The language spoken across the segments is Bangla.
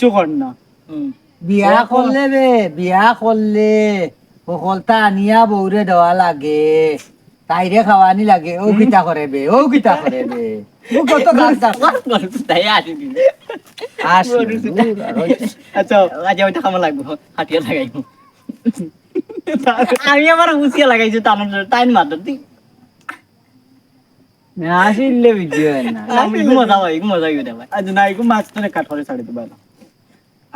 কিচ্ছু কর না। বিয়া করলে বে বিয়া করলে সকলটা আনিয়া বউরে দেওয়া লাগে, তাইরে খাওয়ানি লাগে। ও কিতা করে বে, ও কিতা করে বে, ও কত কাজ তাই আসি আচ্ছা আচ্ছা ওইটা খামা লাগবো হাটিয়া লাগাইবো আমি আমার উচিয়া লাগাইছি টাইম মাত্র তুই আসিলে বুঝিও না। মজা হয় মজা হইবে ভাই আজ না এগো মাছ তো কাট করে ছাড়ি দিবা না।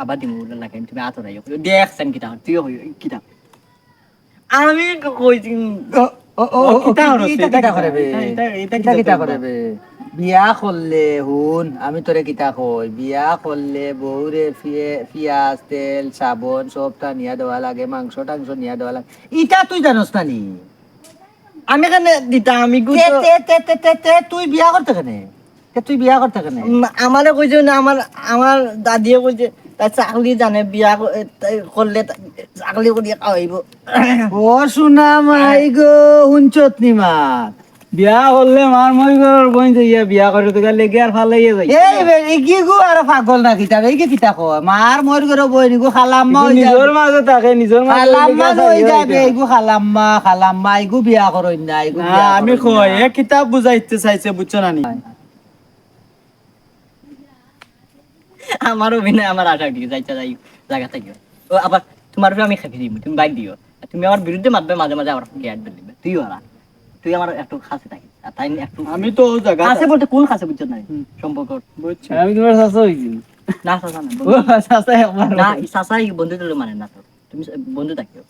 আবার দিমু ওটা লাগাই তুমি আতো রাইও দেখছেন কিটা তুইও হই কিটা আমি কইছি ও ও ও কিতা হরছে, কিতা কিতা করে বে, এটা কিতা কিতা করে বে। বিয়া করলে হুন আমি তোরে কিতা কই, বিয়া করলে বউরে পিয়াজ তেল সাবন সবটা নিয়া দেওয়া লাগে, মাংস টাংস নিয়া দেওয়া লাগে। ইটা তুই জানোস না নি? আমি কেন দিতা আমি তুই বিয়া করতে কেনে, তুই বিয়া করতে কেনে? আমারে কইছে না আমার আমার দাদিয়ে কইছে তাই চাকলি জানে বিয়া করলে চাকলি করিয়া খাওয়াইব ও সোনা মাই গো হুনচত নি মা, বিয়া করলে মার মই ঘর বইন যাইয়া বিয়া করে তো গেলে কি আর ফালাইয়া যাই। এই কি গো আর পাগল না কিতা, এই কি কিতা কয় মার মোর ঘরে বই নিগো খালাম্মা হই যাবে, নিজের মাঝে থাকে নিজের খালাম্মা হই যাবে, এইগো খালাম্মা এইগো বিয়া করই না, এইগো না বিয়া আমি কই এ কিতাব বুঝাইতে চাইছে বুঝছো না নি। আমার অভিনয় আমার আশা দিকে যাইতে যাই জায়গা থেকে ও আবার তোমার আমি খাবি দিব তুমি বাইক দিও আর তুমি আমার বিরুদ্ধে মারবে মাঝে মাঝে আমার গ্যাট দিবে তুইও আর তুই আমার একটু খাসে থাকিস আর তাই একটু আমি তো ও জায়গা খাসে বলতে কোন খাসে বুঝছো না সম্পর্ক বুঝছি আমি তোমার শাশু হইছি না চাচা না ও শাশু একবার না চাচা বন্ধু তো মানে না তো তুমি বন্ধু থাকিও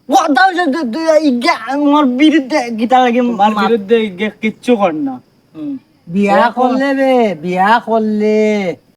ও দাও যে আমার বিরুদ্ধে গীতা লাগে তোমার বিরুদ্ধে কিচ্ছু কর না। হুম বিয়া করলে বে, বিয়া করলে